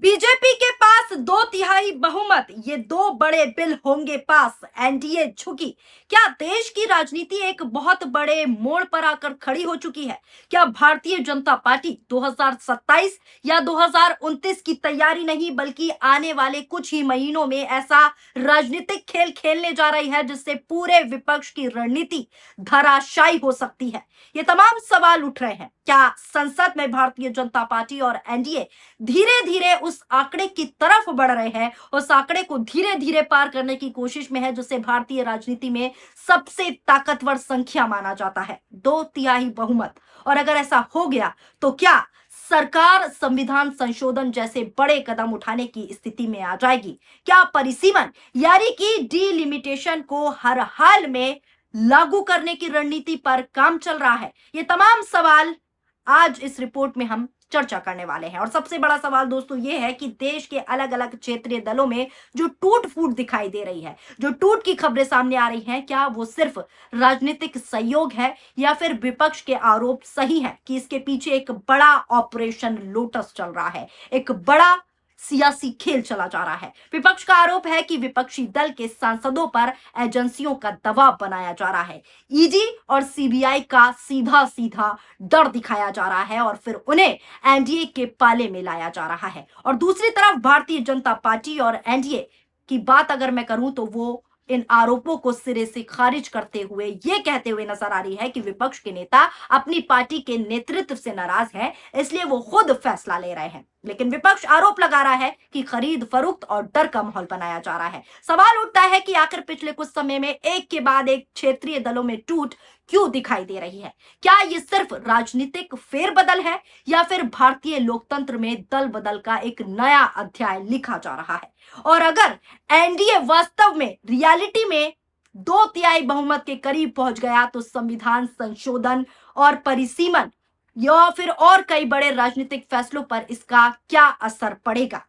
BJP के पास 2/3 बहुमत, ये दो बड़े बिल होंगे पास, एनडीए झुकी। क्या देश की राजनीति एक बहुत बड़े मोड़ पर आकर खड़ी हो चुकी है? क्या भारतीय जनता पार्टी 2027 या 2029 की तैयारी नहीं बल्कि आने वाले कुछ ही महीनों में ऐसा राजनीतिक खेल खेलने जा रही है जिससे पूरे विपक्ष की रणनीति धराशायी हो सकती है? ये तमाम सवाल उठ रहे हैं। क्या संसद में भारतीय जनता पार्टी और एनडीए धीरे धीरे उस आंकड़े की तरफ बढ़ रहे हैं, उस आंकड़े को धीरे धीरे पार करने की कोशिश में है जिसे भारतीय राजनीति में सबसे ताकतवर संख्या माना जाता है, 2/3 बहुमत। और अगर ऐसा हो गया तो क्या सरकार संविधान संशोधन जैसे बड़े कदम उठाने की स्थिति में आ जाएगी? क्या परिसीमन यानी कि डीलिमिटेशन को हर हाल में लागू करने की रणनीति पर काम चल रहा है? ये तमाम सवाल आज इस रिपोर्ट में हम चर्चा करने वाले हैं। और सबसे बड़ा सवाल दोस्तों ये है कि देश के अलग अलग क्षेत्रीय दलों में जो टूट फूट दिखाई दे रही है, जो टूट की खबरें सामने आ रही हैं, क्या वो सिर्फ राजनीतिक सहयोग है या फिर विपक्ष के आरोप सही है कि इसके पीछे एक बड़ा ऑपरेशन लोटस चल रहा है, एक बड़ा सियासी खेल चला जा रहा है? विपक्ष का आरोप है कि विपक्षी दल के सांसदों पर एजेंसियों का दबाव बनाया जा रहा है, ईडी और सीबीआई का सीधा सीधा डर दिखाया जा रहा है और फिर उन्हें एनडीए के पाले में लाया जा रहा है। और दूसरी तरफ भारतीय जनता पार्टी और एनडीए की बात अगर मैं करूं तो वो इन आरोपों को सिरे से खारिज करते हुए ये कहते हुए नजर आ रही है कि विपक्ष के नेता अपनी पार्टी के नेतृत्व से नाराज हैं, इसलिए वो खुद फैसला ले रहे हैं। लेकिन विपक्ष आरोप लगा रहा है कि खरीद फरोख्त और डर का माहौल बनाया जा रहा है। सवाल उठता है कि आखिर पिछले कुछ समय में एक के बाद एक क्षेत्रीय दलों में टूट क्यों दिखाई दे रही है? क्या ये सिर्फ राजनीतिक फेरबदल है या फिर भारतीय लोकतंत्र में दल बदल का एक नया अध्याय लिखा जा रहा है? और अगर एनडीए वास्तव में रियलिटी में 2/3 बहुमत के करीब पहुंच गया तो संविधान संशोधन और परिसीमन या फिर और कई बड़े राजनीतिक फैसलों पर इसका क्या असर पड़ेगा?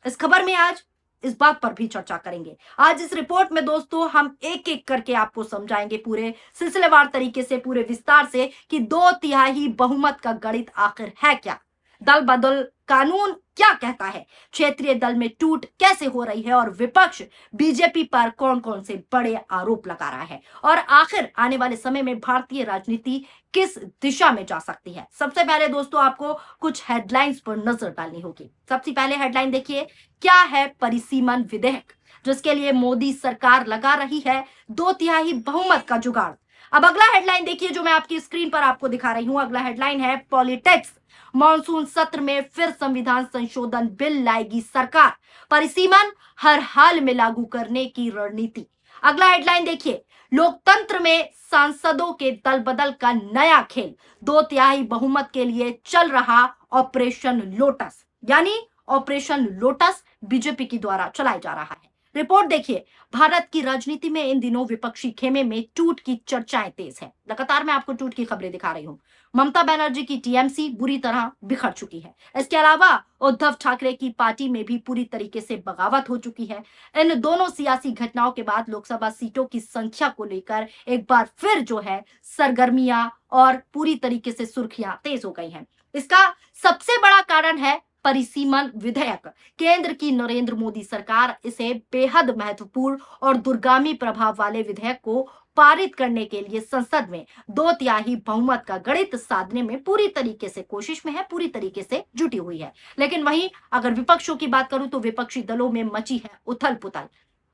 इस खबर में आज इस बात पर भी चर्चा करेंगे। आज इस रिपोर्ट में दोस्तों हम एक एक करके आपको समझाएंगे पूरे सिलसिलेवार तरीके से, पूरे विस्तार से कि 2/3 बहुमत का गणित आखिर है क्या, दल बदल कानून क्या कहता है, क्षेत्रीय दल में टूट कैसे हो रही है और विपक्ष बीजेपी पर कौन कौन से बड़े आरोप लगा रहा है, और आखिर आने वाले समय में भारतीय राजनीति किस दिशा में जा सकती है। सबसे पहले दोस्तों आपको कुछ हेडलाइंस पर नजर डालनी होगी। सबसे पहले हेडलाइन देखिए, क्या है परिसीमन विधेयक जिसके लिए मोदी सरकार लगा रही है 2/3 बहुमत का जुगाड़। अब अगला हेडलाइन देखिए जो मैं आपकी स्क्रीन पर आपको दिखा रही हूं। अगला हेडलाइन है पॉलिटिक्स, मॉनसून सत्र में फिर संविधान संशोधन बिल लाएगी सरकार, परिसीमन हर हाल में लागू करने की रणनीति। अगला हेडलाइन देखिए, लोकतंत्र में सांसदों के दल बदल का नया खेल, 2/3 बहुमत के लिए चल रहा ऑपरेशन लोटस, यानी ऑपरेशन लोटस बीजेपी के द्वारा चलाया जा रहा है। रिपोर्ट देखिए, भारत की राजनीति में इन दिनों विपक्षी खेमे में टूट की चर्चाएं तेज है। लगातार मैं आपको टूट की खबरें दिखा रही हूं। ममता बनर्जी की टीएमसी बुरी तरह बिखर चुकी है। इसके अलावा उद्धव ठाकरे की पार्टी में भी पूरी तरीके से बगावत हो चुकी है। इन दोनों सियासी घटनाओं के बाद लोकसभा सीटों की संख्या को लेकर एक बार फिर जो है सरगर्मियां और पूरी तरीके से सुर्खियां तेज हो गई हैं। इसका सबसे बड़ा कारण है परिसीमन विधेयक। केंद्र की नरेंद्र मोदी सरकार इसे बेहद महत्वपूर्ण और दूरगामी प्रभाव वाले विधेयक को पारित करने के लिए संसद में 2/3 बहुमत का गणित साधने में पूरी तरीके से कोशिश में है, पूरी तरीके से जुटी हुई है। लेकिन वहीं अगर विपक्षों की बात करूं तो विपक्षी दलों में मची है उथल पुथल,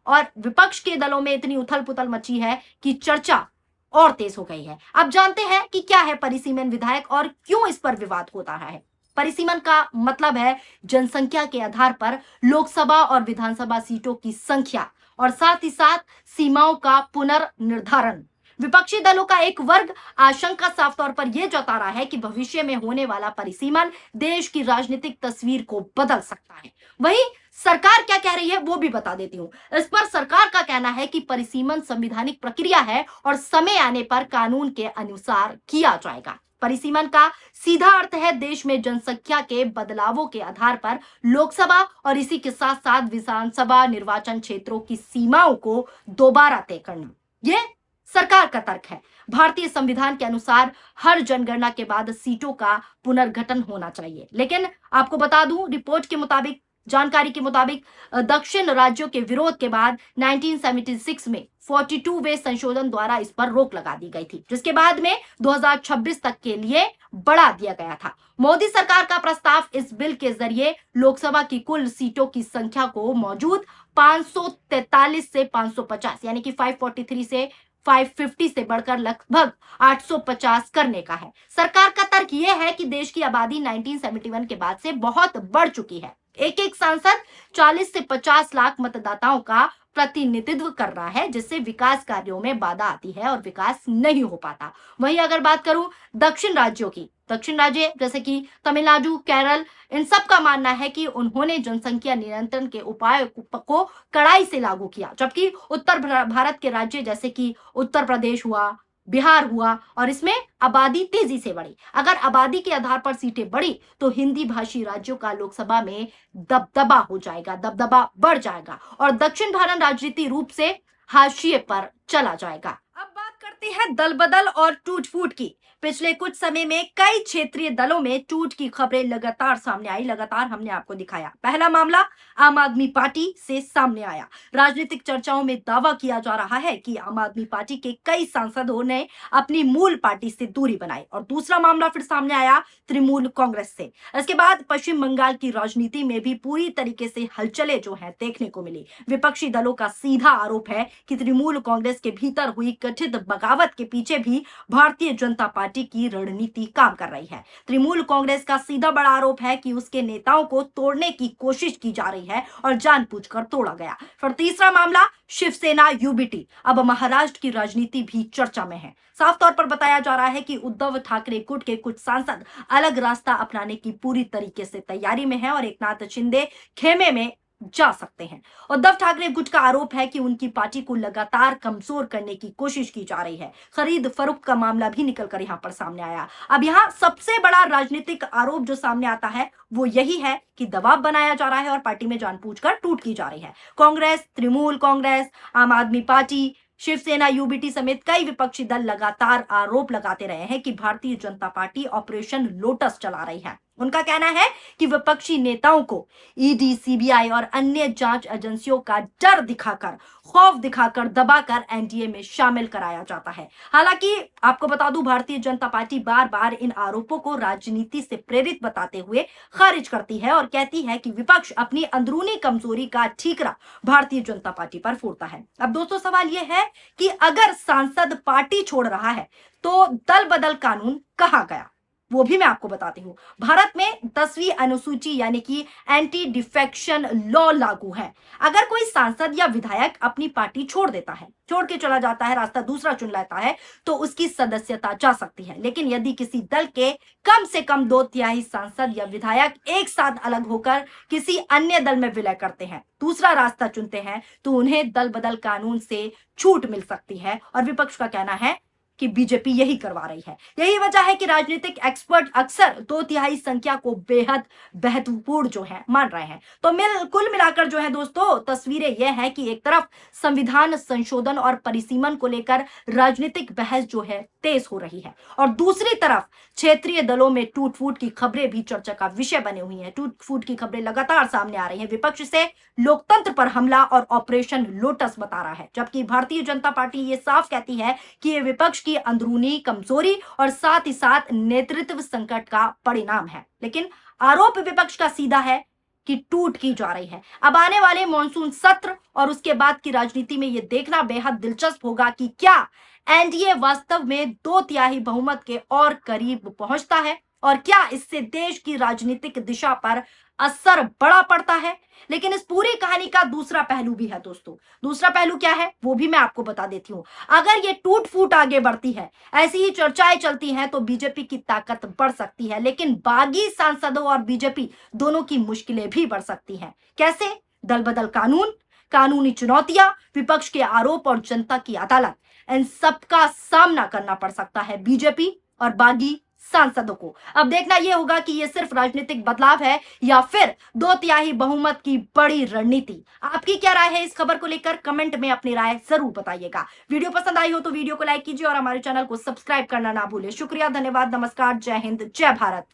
और विपक्ष के दलों में इतनी उथल पुथल मची है कि चर्चा और तेज हो गई है। अब जानते हैं कि क्या है परिसीमन विधेयक और क्यों इस पर विवाद होता है। परिसीमन का मतलब है जनसंख्या के आधार पर लोकसभा और विधानसभा सीटों की संख्या और साथ ही साथ सीमाओं का पुनर्निर्धारण। विपक्षी दलों का एक वर्ग आशंका साफ तौर पर यह जता रहा है कि भविष्य में होने वाला परिसीमन देश की राजनीतिक तस्वीर को बदल सकता है। वहीं सरकार क्या कह रही है वो भी बता देती हूं। इस पर सरकार का कहना है कि परिसीमन संवैधानिक प्रक्रिया है और समय आने पर कानून के अनुसार किया जाएगा। परिसीमन का सीधा अर्थ है देश में जनसंख्या के बदलावों के आधार पर लोकसभा और इसी के साथ साथ विधानसभा निर्वाचन क्षेत्रों की सीमाओं को दोबारा तय करना। यह सरकार का तर्क है। भारतीय संविधान के अनुसार हर जनगणना के बाद सीटों का पुनर्गठन होना चाहिए। लेकिन आपको बता दूं, रिपोर्ट के मुताबिक जानकारी के मुताबिक दक्षिण राज्यों के विरोध के बाद 1976 में 42वें संशोधन द्वारा इस पर रोक लगा दी गई थी, जिसके बाद में 2026 तक के लिए बढ़ा दिया गया था। मोदी सरकार का प्रस्ताव इस बिल के जरिए लोकसभा की कुल सीटों की संख्या को मौजूद 543 से 550 यानी कि 543 से 550 से बढ़कर लगभग 850 करने का है। सरकार का तर्क यह है कि देश की आबादी 1971 के बाद से बहुत बढ़ चुकी है। एक एक सांसद 40 से 50 लाख मतदाताओं का प्रतिनिधित्व कर रहा है, जिससे विकास कार्यों में बाधा आती है और विकास नहीं हो पाता। वहीं अगर बात करूं दक्षिण राज्यों की, दक्षिण राज्य जैसे कि तमिलनाडु, केरल, इन सब का मानना है कि उन्होंने जनसंख्या नियंत्रण के उपाय को कड़ाई से लागू किया, जबकि उत्तर भारत के राज्य जैसे कि उत्तर प्रदेश हुआ, बिहार हुआ और इसमें आबादी तेजी से बढ़ी। अगर आबादी के आधार पर सीटें बढ़ी तो हिंदी भाषी राज्यों का लोकसभा में दबदबा हो जाएगा, दबदबा बढ़ जाएगा और दक्षिण भारत राजनीति रूप से हाशिए पर चला जाएगा। अब बात करते हैं दल बदल और टूट फूट की। पिछले कुछ समय में कई क्षेत्रीय दलों में टूट की खबरें लगातार सामने आई, लगातार हमने आपको दिखाया। पहला मामला आम आदमी पार्टी से सामने आया। राजनीतिक चर्चाओं में दावा किया जा रहा है कि आम आदमी पार्टी के कई सांसदों ने अपनी मूल पार्टी से दूरी बनाई और दूसरा मामला फिर सामने आया तृणमूल कांग्रेस से। इसके बाद पश्चिम बंगाल की राजनीति में भी पूरी तरीके से हलचलें जो है देखने को मिली। विपक्षी दलों का सीधा आरोप है कि तृणमूल कांग्रेस के भीतर हुई कथित बगावत के पीछे भी भारतीय जनता पार्टी की रणनीति काम कर रही है। तृणमूल कांग्रेस का सीधा बड़ा आरोप है कि उसके नेताओं को तोड़ने की कोशिश की जा रही है और जानबूझकर तोड़ा गया। फिर तीसरा मामला शिवसेना यूबीटी। अब महाराष्ट्र की राजनीति भी चर्चा में है। साफ तौर पर बताया जा रहा है कि उद्धव ठाकरे गुट के कुछ सांसद अलग रास्ता अपनाने की पूरी तरीके से तैयारी में है और एकनाथ शिंदे खेमे में जा सकते हैं। उद्धव ठाकरे गुट का आरोप है कि उनकी पार्टी को लगातार कमजोर करने की कोशिश की जा रही है। खरीद फरोख्त का मामला भी निकलकर यहां पर सामने आया। अब यहां सबसे बड़ा राजनीतिक आरोप जो सामने आता है वो यही है कि दबाव बनाया जा रहा है और पार्टी में जानबूझकर टूट की जा रही है। कांग्रेस, तृणमूल कांग्रेस, आम आदमी पार्टी, शिवसेना यूबीटी समेत कई विपक्षी दल लगातार आरोप लगाते रहे हैं कि Bharatiya Janata party operation lotus चला रही है। उनका कहना है कि विपक्षी नेताओं को ईडी, सीबीआई और अन्य जांच एजेंसियों का डर दिखाकर, खौफ दिखाकर, दबाकर एनडीए में शामिल कराया जाता है। हालांकि आपको बता दूं, भारतीय जनता पार्टी बार बार इन आरोपों को राजनीति से प्रेरित बताते हुए खारिज करती है और कहती है कि विपक्ष अपनी अंदरूनी कमजोरी का ठीकरा भारतीय जनता पार्टी पर फोड़ता है। अब दोस्तों सवाल यह है कि अगर सांसद पार्टी छोड़ रहा है तो दल बदल कानून कहां गया, वो भी मैं आपको बताती हूँ। भारत में 10वीं अनुसूची यानी कि एंटी डिफेक्शन लॉ लागू है। अगर कोई सांसद या विधायक अपनी पार्टी छोड़ देता है, छोड़ के चला जाता है, रास्ता दूसरा चुन लेता है, तो उसकी सदस्यता जा सकती है। लेकिन यदि किसी दल के कम से कम 2/3 सांसद या विधायक एक साथ अलग होकर किसी अन्य दल में विलय करते हैं, दूसरा रास्ता चुनते हैं, तो उन्हें दल बदल कानून से छूट मिल सकती है। और विपक्ष का कहना है कि बीजेपी यही करवा रही है। यही वजह है कि राजनीतिक एक्सपर्ट अक्सर 2/3 संख्या को बेहद महत्वपूर्ण जो है मान रहे हैं। तो कुल मिलाकर जो है दोस्तों तस्वीरें यह है कि एक तरफ संविधान संशोधन और परिसीमन को लेकर राजनीतिक बहस जो है तेज हो रही है और दूसरी तरफ क्षेत्रीय दलों में टूट फूट की खबरें भी चर्चा का विषय बने हुई हैं। टूट फूट की खबरें लगातार सामने आ रही हैं। विपक्ष से लोकतंत्र पर हमला और ऑपरेशन लोटस बता रहा है, जबकि भारतीय जनता पार्टी ये साफ कहती है कि ये विपक्ष की अंदरूनी कमजोरी और साथ ही साथ नेतृत्व संकट का परिणाम है। लेकिन आरोप विपक्ष का सीधा है कि टूट की जा रही है। अब आने वाले मॉनसून सत्र और उसके बाद की राजनीति में यह देखना बेहद दिलचस्प होगा कि क्या एनडीए वास्तव में 2/3 बहुमत के और करीब पहुंचता है और क्या इससे देश की राजनीतिक दिशा पर असर बड़ा पड़ता है। लेकिन इस पूरी कहानी का दूसरा पहलू भी है दोस्तों। दूसरा पहलू क्या है वो भी मैं आपको बता देती हूं। अगर ये टूट फूट आगे बढ़ती है, ऐसी ही चर्चाएं चलती हैं, तो बीजेपी की ताकत बढ़ सकती है, लेकिन बागी सांसदों और बीजेपी दोनों की मुश्किलें भी बढ़ सकती हैं। कैसे? दल बदल कानून, कानूनी चुनौतियां, विपक्ष के आरोप और जनता की अदालत, इन सबका सामना करना पड़ सकता है बीजेपी और बागी सांसदों को। अब देखना यह होगा कि यह सिर्फ राजनीतिक बदलाव है या फिर 2/3 बहुमत की बड़ी रणनीति। आपकी क्या राय है इस खबर को लेकर? कमेंट में अपनी राय जरूर बताइएगा। वीडियो पसंद आई हो तो वीडियो को लाइक कीजिए और हमारे चैनल को सब्सक्राइब करना ना भूलें। शुक्रिया, धन्यवाद, नमस्कार, जय हिंद, जय भारत।